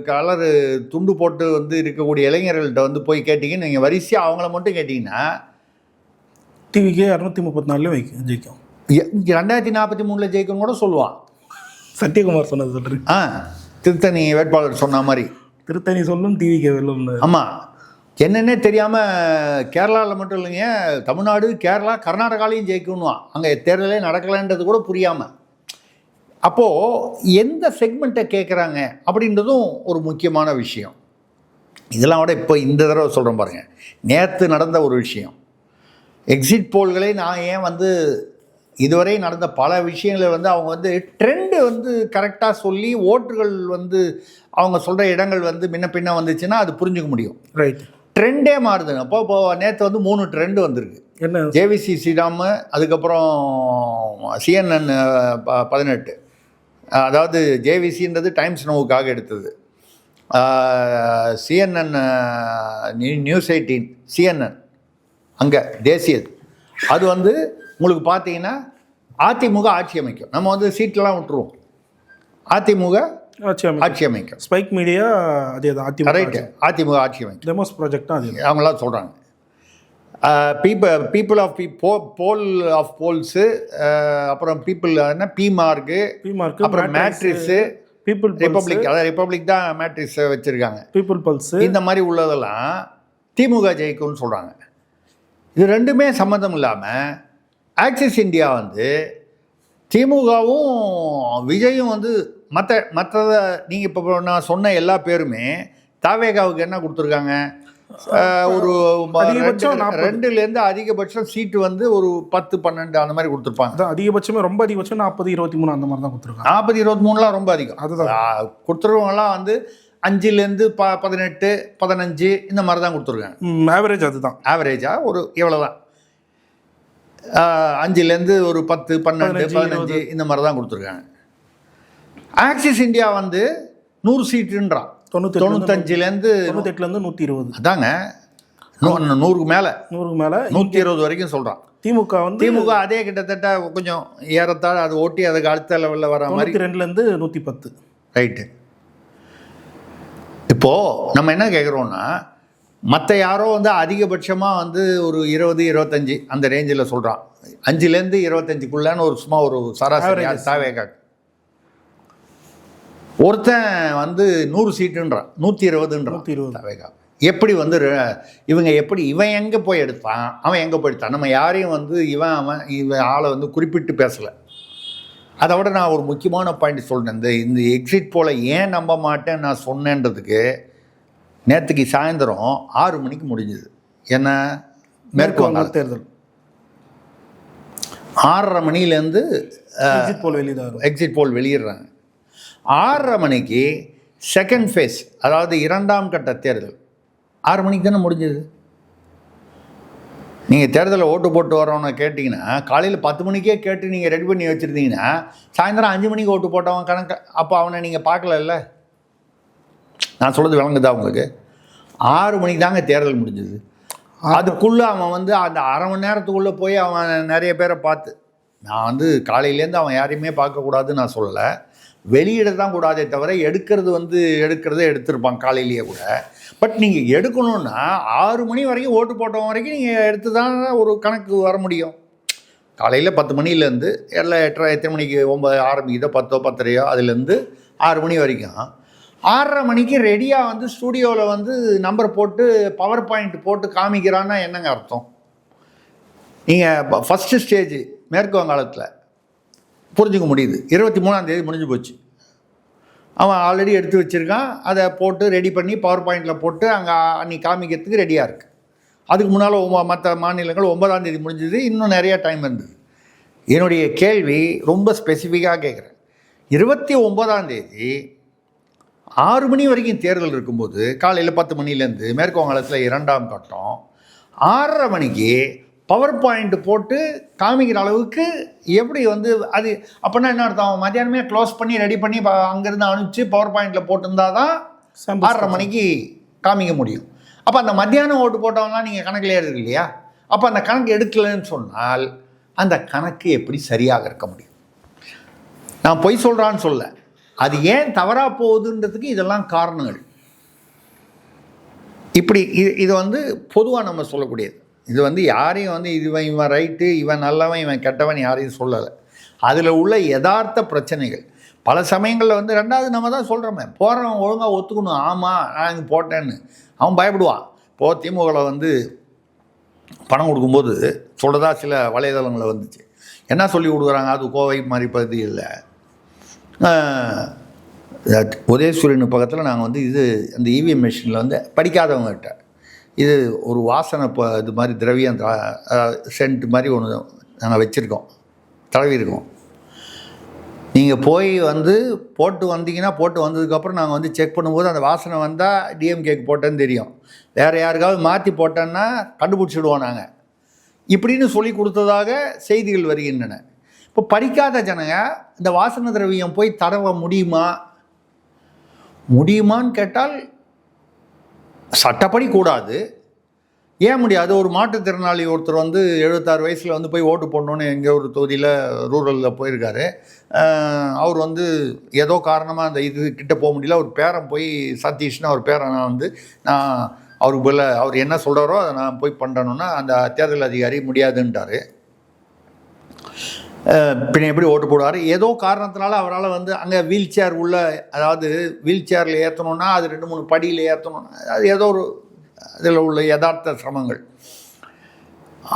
கலரு துண்டு போட்டு வந்து இருக்கக்கூடிய இளைஞர்கள்ட்ட வந்து போய் கேட்டிங்கன்னு நீங்கள் வரிசையாக அவங்கள மட்டும் கேட்டிங்கன்னா டிவிக்கே 234 ஜெயிக்கும். 2043 ஜெயிக்கும் கூட சொல்லுவான். சத்யகுமார் சொன்னது சொல்கிறேன். திருத்தணி வேட்பாளர் சொன்ன மாதிரி திருத்தணி சொல்லும் டிவிக்கே வெல்லும். ஆமாம், என்னென்னே தெரியாமல் கேரளாவில் மட்டும் இல்லைங்க, தமிழ்நாடு கேரளா கர்நாடகாலையும் ஜெயிக்கணுவான். அங்கே தேர்தலே நடக்கலைன்றது கூட புரியாமல். அப்போது எந்த செக்மெண்ட்டை கேட்குறாங்க அப்படின்றதும் ஒரு முக்கியமான விஷயம். இதெல்லாம் விட இப்போ இந்த தடவை சொல்கிறேன் பாருங்கள், நேற்று நடந்த ஒரு விஷயம். எக்ஸிட் போல்களை நான் ஏன் வந்து இதுவரை நடந்த பல விஷயங்களை வந்து அவங்க வந்து ட்ரெண்டு வந்து கரெக்டாக சொல்லி ஓட்டுகள் வந்து அவங்க சொல்கிற இடங்கள் வந்து முன்ன பின்ன வந்துச்சுன்னா அது புரிஞ்சுக்க முடியும். ரைட். ட்ரெண்டே மாறுதுங்க. இப்போ நேற்று வந்து 3 ட்ரெண்டு வந்திருக்கு. என்ன? ஜேவிசி ஸ்ரீராமு, அதுக்கப்புறம் CNN 18, அதாவது ஜேவிசின்றது டைம்ஸ் நோவுக்காக எடுத்தது, CNN நியூஸ் 18 CNN அங்கே தேசியது. அது வந்து உங்களுக்கு பார்த்தீங்கன்னா அதிமுக ஆட்சி அமைக்கும். நம்ம வந்து சீட்டெலாம் விட்டுருவோம், அதிமுக ஆட்சி அமைக்கும். ஸ்பைக் மீடியா அதே தான், அதிமுக ரைட்டு, அதிமுக ஆட்சி அமைக்கும். டெமோஸ் ப்ராஜெக்ட் தான் அது, அவங்களாம் சொல்கிறாங்க. பீப்புள் ஆஃப் போல் ஆஃப் போல்ஸு, அப்புறம் பீப்புள் என்ன பிமார்க்கு, அப்புறம் மேட்ரிஸு, பீப்புள் ரிப்பப்ளிக், அதாவது ரிப்பப்ளிக் தான் மேட்ரிக்ஸை வச்சுருக்காங்க, பீப்புள் பல்ஸ், இந்த மாதிரி உள்ளதெல்லாம் திமுக ஜெயிக்கும்னு சொல்கிறாங்க. இது ரெண்டுமே சம்மந்தம் இல்லாமல் ஆக்சிஸ் இந்தியா வந்து திமுகவும் விஜயும் வந்து மற்றதை நீங்கள் இப்போ நான் சொன்ன எல்லா பேருமே தாவேகாவுக்கு என்ன கொடுத்துருக்காங்க, ஒரு 2லேருந்து அதிகபட்சம் சீட்டு வந்து ஒரு 10-12 அந்த மாதிரி கொடுத்துருப்பாங்க. அதிகபட்சமே ரொம்ப அதிகபட்சம் 40-23 அந்த மாதிரி தான் கொடுத்துருக்காங்க. 40-23லாம் ரொம்ப அதிகம். அதுதான் கொடுத்துருவங்களாம் வந்து 5லேருந்து 18-15 இந்த மாதிரி தான் கொடுத்துருக்காங்க. ஆவரேஜ் அதுதான், ஆவரேஜாக ஒரு இவ்வளோதான். 5லேருந்து ஒரு 10-12-15 இந்த மாதிரி தான் கொடுத்துருக்காங்க. ஆக்சிஸ் இந்தியா வந்து 100 சீட்டுன்றான். 95லேருந்து 120 அதாங்க, 100க்கு மேலே 120 வரைக்கும் சொல்கிறான். திமுக அதே கிட்டத்தட்ட கொஞ்சம் ஏறத்தாழ அது ஓட்டி அதுக்கு அடுத்த லெவலில் வர மாதிரி 92லேருந்து 110. ரைட்டு. இப்போது நம்ம என்ன கேட்குறோன்னா, மற்ற யாரோ வந்து அதிகபட்சமாக வந்து ஒரு 20-25 அந்த ரேஞ்சில் சொல்கிறான். 5லேருந்து 25க்குள்ளான்னு ஒரு சும்மா ஒரு சராசரி தாவேகாக்கு. ஒருத்தன் வந்து 100 சீட்டுன்றான், 120ன்றான் தாவேகா. எப்படி வந்து இவன் எங்கே போய் எடுத்தான், அவன் எங்கே போய் எடுத்தான்? நம்ம யாரையும் வந்து இவன் ஆளை வந்து குறிப்பிட்டு பேசலை. அதை விட நான் ஒரு முக்கியமான பாயிண்ட் சொல்கிறேன். இந்த எக்ஸிட் போல் ஏன் நம்ப மாட்டேன் நான் சொன்னேன்றதுக்கு, நேற்றுக்கு சாயந்தரம் 6 மணிக்கு முடிஞ்சுது. என்ன, மேற்கு வங்காள தேர்தல் 6:30 மணிலேருந்து எக்ஸிட் போல் வெளியிடுறாங்க. 6:30 மணிக்கு செகண்ட் ஃபேஸ், அதாவது 2ஆம் கட்ட தேர்தல் 6 மணிக்கு தானே முடிஞ்சது. நீங்கள் தேர்தலில் ஓட்டு போட்டு வரோன்னு கேட்டிங்கன்னா, காலையில் 10 மணிக்கே கேட்டு நீங்கள் ரெடி பண்ணி வச்சுருந்தீங்கன்னா, சாயந்தரம் 5 மணிக்கு ஓட்டு போட்டவன் கணக்கு. அப்போ அவனை நீங்கள் பார்க்கலல்ல. நான் சொல்கிறது விளங்குதா உங்களுக்கு? 6 மணிக்கு தாங்க தேர்தல் முடிஞ்சது. அதுக்குள்ளே அவன் வந்து அந்த அரை மணி நேரத்துக்குள்ளே போய் அவன் நிறைய பேரை பார்த்து, நான் வந்து காலையிலேருந்து அவன் யாரையுமே பார்க்கக்கூடாதுன்னு நான் சொல்லலை, வெளியிட தான் கூடாதே தவிர எடுக்கிறத எடுத்திருப்பான் காலையிலேயே கூட. பட் நீங்கள் எடுக்கணுன்னா 6 மணி வரைக்கும் ஓட்டு போட்டவன் வரைக்கும் நீங்கள் எடுத்து தான் ஒரு கணக்கு வர முடியும். காலையில் 10 மணிலேருந்து 8:30 எத்தனை மணிக்கு 9 ஆரம்பிக்குதோ 10 10:30 அதுலேருந்து 6 மணி வரைக்கும் 6:30 மணிக்கு ரெடியாக வந்து ஸ்டூடியோவில் வந்து நம்பர் போட்டு பவர் பாயிண்ட் போட்டு காமிக்கிறான்னா என்னங்க அர்த்தம்? நீங்கள் ஃபஸ்ட்டு ஸ்டேஜ் மேற்கு வங்காளத்தில் புரிஞ்சுக்க முடியுது. 23ஆம் தேதி முடிஞ்சு போச்சு. அவன் ஆல்ரெடி எடுத்து வச்சுருக்கான், அதை போட்டு ரெடி பண்ணி பவர் பாயிண்டில் போட்டு அங்கே அன்றைக்கி காமிக்கிறதுக்கு ரெடியாக இருக்குது. அதுக்கு முன்னால் மற்ற மாநிலங்கள் 9ஆம் தேதி முடிஞ்சது, இன்னும் நிறையா டைம் இருந்தது. என்னுடைய கேள்வி ரொம்ப ஸ்பெசிஃபிக்காக கேட்குறேன். 29ஆம் தேதி 6 மணி வரைக்கும் தேர்தல் இருக்கும்போது, காலையில் 10 மணிலேருந்து மேற்கு வங்காளத்தில் 2ஆம் கட்டம் 6:30 மணிக்கு பவர் பாயிண்ட் போட்டு காமிக்கிற அளவுக்கு எப்படி வந்து அது அப்படின்னா என்ன அர்த்தம்? மத்தியானமே க்ளோஸ் பண்ணி ரெடி பண்ணி அங்கேருந்து அனுப்பிச்சு பவர் பாயிண்டில் போட்டிருந்தா தான் 6:30 மணிக்கு காமிக்க முடியும். அப்போ அந்த மத்தியானம் ஓட்டு போட்டவங்களாம் நீங்கள் கணக்கில் எடுக்க இல்லையா? அப்போ அந்த கணக்கு எடுக்கலைன்னு சொன்னால் அந்த கணக்கு எப்படி சரியாக இருக்க முடியும்? நான் பொய் சொல்கிறான்னு சொல்ல, அது ஏன் தவறாக போகுதுன்றதுக்கு இதெல்லாம் காரணங்கள். இப்படி இது வந்து பொதுவாக நம்ம சொல்லக்கூடியது. இது வந்து யாரையும் வந்து இவன் ரைட்டு, இவன் நல்லவன், இவன் கெட்டவன் யாரையும் சொல்லலை. அதில் உள்ள யதார்த்த பிரச்சனைகள் பல சமயங்களில் வந்து ரெண்டாவது நம்ம தான் சொல்கிறோமே, போகிறவன் ஒழுங்காக ஒத்துக்கணும். ஆமாம் நான் இங்கே போட்டேன்னு அவன் பயப்படுவான். இப்போது திமுகவில் வந்து பணம் கொடுக்கும்போது சொல்கிறதா சில வலைதளங்களில் வந்துச்சு. என்ன சொல்லி கொடுக்குறாங்க? அது கோவை மாதிரி பகுதியில் உதயசூரியன் பக்கத்தில் நாங்கள் வந்து அந்த இவிஎம் மிஷினில் வந்து படிக்காதவங்ககிட்ட இது ஒரு வாசனை இது மாதிரி திரவியம் சென்ட் மாதிரி ஒன்று நாங்கள் வச்சுருக்கோம். தடவி இருக்கோம். நீங்கள் போய் வந்து போட்டு வந்தீங்கன்னா, போட்டு வந்ததுக்கப்புறம் நாங்கள் வந்து செக் பண்ணும்போது அந்த வாசனை வந்தால் டிஎம்கேக்கு போட்டேன்னு தெரியும். வேறு யாருக்காவது மாற்றி போட்டேன்னா கண்டுபிடிச்சிடுவோம் நாங்கள் இப்படின்னு சொல்லி கொடுத்ததாக செய்திகள் வருகின்றன. இப்போ படிக்காத ஜனங்க இந்த வாசன திரவியம் போய் தடவ முடியுமான்னு கேட்டால் சட்டப்படி கூடாது. ஏன் முடியாது? ஒரு மாற்றுத்திறனாளி ஒருத்தர் வந்து 76 வயசில் வந்து போய் ஓட்டு போடணுன்னு எங்கே ஒரு தொகுதியில் ரூரலில் போயிருக்காரு. அவர் வந்து ஏதோ காரணமாக அந்த இது கிட்ட போக முடியல. அவர் பேரன் போய் சதீஷ்னு அவர் பேரனை வந்து நான் அவருக்கு பதில் அவர் என்ன சொல்கிறாரோ அதை நான் போய் பண்ணுறேன்னா அந்த தேர்தல் அதிகாரி முடியாதுன்ட்டார். பின்ன எப்படி ஓட்டு போடுவார்? ஏதோ காரணத்தினால அவரால் வந்து அங்கே வீல் சேர் உள்ள, அதாவது வீல் சேரில் ஏற்றணுன்னா அது 2-3 படியில் ஏற்றணுன்னா அது ஏதோ ஒரு அதில் உள்ள யதார்த்த சிரமங்கள்.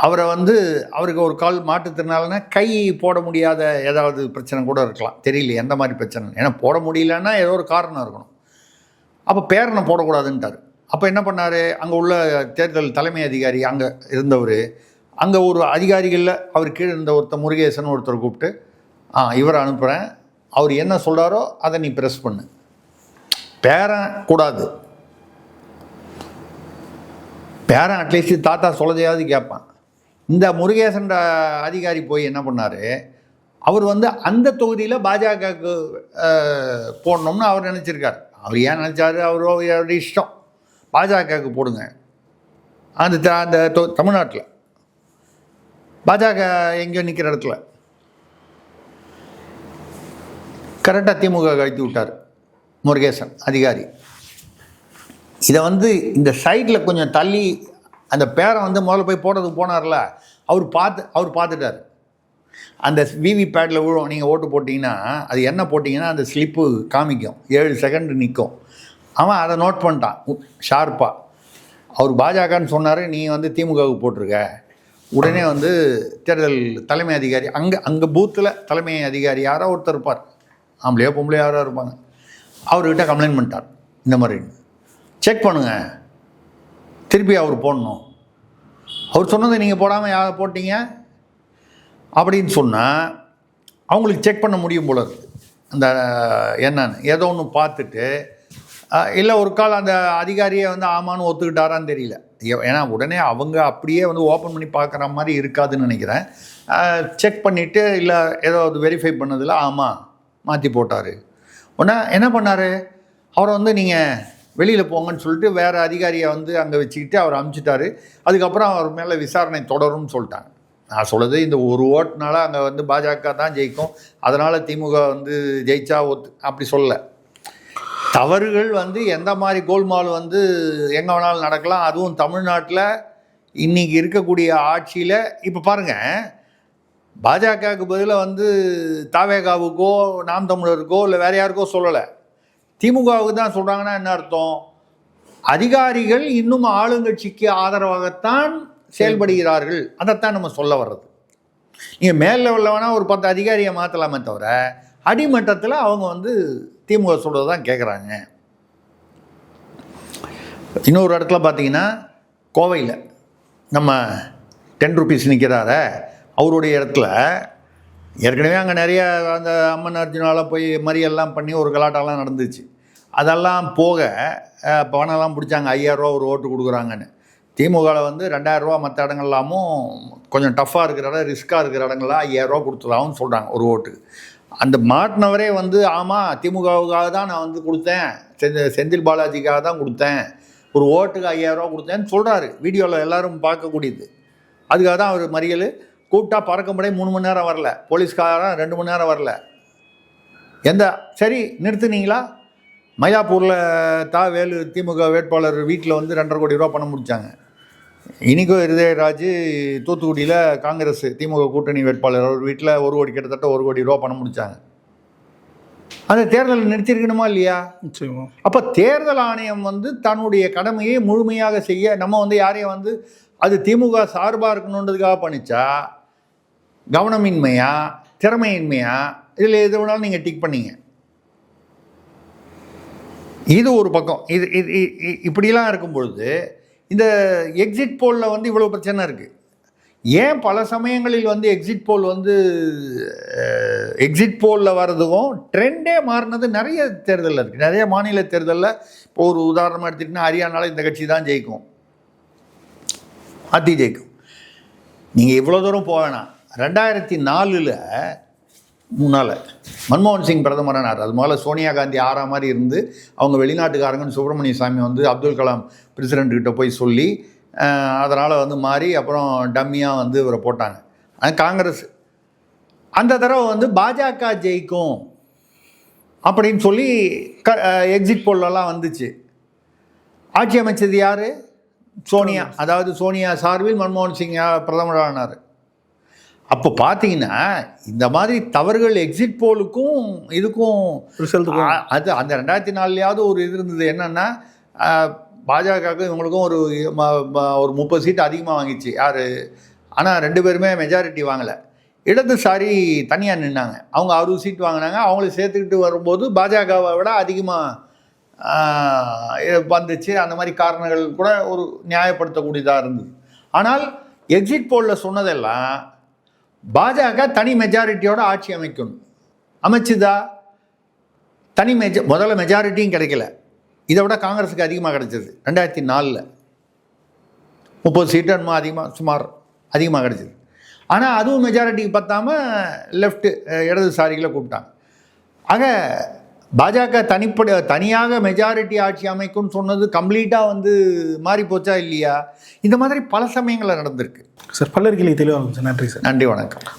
அவரை வந்து அவருக்கு ஒரு கால் மாற்றுத்திறனாலனா கை போட முடியாத ஏதாவது பிரச்சனை கூட இருக்கலாம். தெரியல எந்த மாதிரி பிரச்சனை. ஏன்னா போட முடியலன்னா ஏதோ ஒரு காரணம் இருக்கணும். அப்போ பேரனை போடக்கூடாதுன்ட்டார். அப்போ என்ன பண்ணார்? அங்கே உள்ள தேர்தல் தலைமை அதிகாரி அங்கே இருந்தவர், அங்கே ஒரு அதிகாரிகளில் அவர் கீழே இருந்த ஒருத்தர் முருகேசன் ஒருத்தர் கூப்பிட்டு இவரை அனுப்புகிறேன், அவர் என்ன சொல்கிறாரோ அதை நீ ப்ரெஸ் பண்ணு, பேரன் கூடாது. பேரன் அட்லீஸ்ட் தாத்தா சொல்லதையாவது கேட்பான். இந்த முருகேசன் அதிகாரி போய் என்ன பண்ணார்? அவர் வந்து அந்த தொகுதியில் பாஜகவுக்கு போடணும்னு அவர் நினச்சிருக்கார். அவர் ஏன் நினச்சாரு? அவரோட இஷ்டம். பாஜகவுக்கு போடுங்க. அந்த தமிழ்நாட்டில் பாஜக எங்கேயோ நிற்கிற இடத்துல கரெக்டாக திமுக கழித்து விட்டார் முருகேசன் அதிகாரி. இதை வந்து இந்த சைடில் கொஞ்சம் தள்ளி அந்த பேரை வந்து முதல்ல போய் போடுறதுக்கு போனார்ல, அவர் பார்த்துட்டார். அந்த விவிபேட்டில் விழும். நீங்கள் ஓட்டு போட்டிங்கன்னா அது என்ன போட்டிங்கன்னா அந்த ஸ்லிப்பு காமிக்கும், 7 செகண்ட் நிற்கும். அவன் அதை நோட் பண்ணிட்டான் ஷார்ப்பாக. அவர் பாஜகன்னு சொன்னார், நீ வந்து திமுகவுக்கு போட்டிருக்க. உடனே வந்து தேர்தல் தலைமை அதிகாரி அங்கே பூத்தில் தலைமை அதிகாரி யாரோ ஒருத்தர் இருப்பார், ஆம்பளையோ பொம்பளையோ யாரோ இருப்பாங்க, அவர்கிட்ட கம்ப்ளைண்ட் பண்ணிட்டார். இந்த மாதிரி செக் பண்ணுங்கள், திருப்பி அவர் போடணும். அவர் சொன்னதை நீங்கள் போடாமல் யாரை போட்டீங்க அப்படின்னு சொன்னால் அவங்களுக்கு செக் பண்ண முடியும் போல இருக்குது. அந்த என்னன்னு ஏதோ ஒன்று பார்த்துட்டு, இல்லை ஒரு கால் அந்த அதிகாரியை வந்து ஆமான்னு ஒத்துக்கிட்டாரான்னு தெரியல. ஏன்னா உடனே அவங்க அப்படியே வந்து ஓப்பன் பண்ணி பார்க்குற மாதிரி இருக்காதுன்னு நினைக்கிறேன். செக் பண்ணிவிட்டு இல்லை ஏதோ அது வெரிஃபை பண்ணதில் ஆமாம் மாற்றி போட்டார். உடனே என்ன பண்ணார்? அவரை வந்து நீங்கள் வெளியில் போங்கன்னு சொல்லிட்டு வேறு அதிகாரியை வந்து அங்கே வச்சுக்கிட்டு அவர் அனுப்பிச்சிட்டாரு. அதுக்கப்புறம் அவர் மேலே விசாரணை தொடரும்னு சொல்லிட்டாங்க. நான் சொல்கிறது இந்த ஒரு ஓட்டுனால அங்கே வந்து பாஜக தான் ஜெயிக்கும், அதனால் திமுக வந்து ஜெயிச்சா அப்படி சொல்லலை. தவறுகள் வந்து எந்த மாதிரி கோல்மால் வந்து எங்கே வேணாலும் நடக்கலாம். அதுவும் தமிழ்நாட்டில் இன்றைக்கி இருக்கக்கூடிய ஆட்சியில் இப்போ பாருங்கள், பாஜகவுக்கு பதிலாக வந்து தாவேகாவுக்கோ நாம் தமிழருக்கோ இல்லை வேறு யாருக்கோ சொல்லலை, திமுகவுக்கு தான் சொல்கிறாங்கன்னா என்ன அர்த்தம்? அதிகாரிகள் இன்னும் ஆளுங்கட்சிக்கு ஆதரவாகத்தான் செயல்படுகிறார்கள். அதைத்தான் நம்ம சொல்ல வர்றது. நீங்கள் மேல் லெவலில் வேணால் ஒரு 10 அதிகாரியை மாற்றலாமே தவிர அடிமட்டத்தில் அவங்க வந்து திமுக சொல்கிறது தான் கேட்குறாங்க. இன்னொரு இடத்துல பார்த்தீங்கன்னா கோவையில் நம்ம 10 ரூபீஸ் நிற்கிறார அவருடைய இடத்துல ஏற்கனவே அங்கே நிறைய அந்த அம்மன் அர்ஜுனாலாம் போய் மறியெல்லாம் பண்ணி ஒரு கலாட்டெல்லாம் நடந்துச்சு. அதெல்லாம் போக பணம்லாம் பிடிச்சாங்க, 5000 ரூபா ஒரு ஓட்டு கொடுக்குறாங்கன்னு. திமுகவில் வந்து 2000 ரூபா, மற்ற இடங்கள்லாமும் கொஞ்சம் டஃப்பாக இருக்கிற இடம், ரிஸ்க்காக இருக்கிற இடங்கள்லாம் 5000 ரூபா கொடுத்துதாகவும் சொல்கிறாங்க ஒரு ஓட்டுக்கு. அந்த மாட்டினவரே வந்து ஆமாம் திமுகவுக்காக தான் நான் வந்து கொடுத்தேன், செந்தில் பாலாஜிக்காக தான் கொடுத்தேன், ஒரு ஓட்டுக்கு 5000 ரூபா கொடுத்தேன்னு சொல்கிறாரு. வீடியோவில் எல்லோரும் பார்க்கக்கூடியது. அதுக்காக தான் அவர் மறியல் கூப்பிட்டா பறக்கும்படை 3 மணி நேரம் வரல, போலீஸ்காரன் 2 மணி நேரம் வரல. சரி நிறுத்துனீங்களா? மயிலாப்பூரில் வேலு திமுக வேட்பாளர் வீட்டில் வந்து 2.5 கோடி ரூபா பணம் முடித்தாங்க. இன்றைக்கும் இருதயராஜ் தூத்துக்குடியில் காங்கிரஸ் திமுக கூட்டணி வேட்பாளர் அவர் வீட்டில் 1 கோடி, கிட்டத்தட்ட 1 கோடி ரூபா பணம் முடித்தாங்க. அந்த தேர்தலை நிறுத்தியிருக்கணுமா இல்லையா? நிச்சயமா. அப்போ தேர்தல் ஆணையம் வந்து தன்னுடைய கடமையை முழுமையாக செய்ய, நம்ம வந்து யாரையும் வந்து அது திமுக சார்பாக இருக்கணுன்றதுக்காக பண்ணிச்சா, கவனமின்மையா திறமையின்மையா இதில் எது வேணாலும் நீங்கள் டிக் பண்ணீங்க. இது ஒரு பக்கம். இது இப்படிலாம் இருக்கும் பொழுது இந்த எக்ஸிட் போலில் வந்து இவ்வளோ பிரச்சனை இருக்குது. ஏன் பல சமயங்களில் வந்து எக்ஸிட் போல் வந்து எக்ஸிட் போலில் வர்றதுக்கும் ட்ரெண்டே மாறினது நிறைய தேர்தலில் இருக்குது. நிறைய மாநில தேர்தலில் இப்போ ஒரு உதாரணமாக எடுத்துக்கிட்டிங்கன்னா ஹரியானாவில் இந்த கட்சி தான் ஜெயிக்கும், அதி ஜெயிக்கும். நீங்கள் இவ்வளோ தூரம் போக வேணாம். 2004 முன்னால் மன்மோகன் சிங் பிரதமரானார். அது முதல்ல சோனியா காந்தி ஆறா மாதிரி இருந்து அவங்க வெளிநாட்டுக்காரங்கன்னு சுப்பிரமணிய சாமி வந்து அப்துல் கலாம் பிரசிடெண்ட்கிட்ட போய் சொல்லி அதனால் வந்து மாறி அப்புறம் டம்மியாக வந்து இவரை போட்டாங்க. காங்கிரஸ் அந்த தடவை வந்து பாஜக ஜெயிக்கும் அப்படின்னு சொல்லி எக்ஸிட் போல்லாம் வந்துச்சு. ஆட்சி அமைச்சது யார்? சோனியா. அதாவது சோனியா சார்பில் மன்மோகன் சிங் பிரதமரானார். அப்போ பார்த்தீங்கன்னா இந்த மாதிரி தவறுகள் எக்ஸிட் போலுக்கும் இதுக்கும் அது அந்த 2004 ஒரு இது இருந்தது. என்னென்னா பாஜகவுக்கும் இவங்களுக்கும் ஒரு 30 சீட் அதிகமாக வாங்கிச்சு யார். ஆனால் 2 பேருமே மெஜாரிட்டி வாங்கலை. இடதுசாரி தனியாக நின்னாங்க. அவங்க 60 சீட் வாங்கினாங்க. அவங்கள சேர்த்துக்கிட்டு வரும்போது பாஜகவை விட அதிகமாக வந்துச்சு. அந்த மாதிரி காரணங்கள் கூட ஒரு நியாயப்படுத்தக்கூடியதாக இருந்தது. ஆனால் எக்ஸிட் போலில் சொன்னதெல்லாம் பாஜக தனி மெஜாரிட்டியோட ஆட்சி அமைக்கணும். அமைச்சுதா? முதல்ல மெஜாரிட்டியும் கிடைக்கல. இதை விட காங்கிரஸுக்கு அதிகமாக கிடைச்சது 2004 30 சீட்டு என்னமோ அதிகமாக சுமார் அதிகமாக கிடைச்சிது. ஆனால் அதுவும் மெஜாரிட்டிக்கு பத்தாமல் லெஃப்ட்டு இடதுசாரிகளை கூப்பிட்டாங்க. ஆக பாஜக தனியாக மெஜாரிட்டி ஆட்சி அமைக்கும்னு சொன்னது கம்ப்ளீட்டாக வந்து மாறி போச்சா இல்லையா? இந்த மாதிரி பல சமயங்களில் நடந்திருக்கு சார். பல்லர்களை தெளிவாக சார். நன்றி சார். நன்றி, வணக்கம்.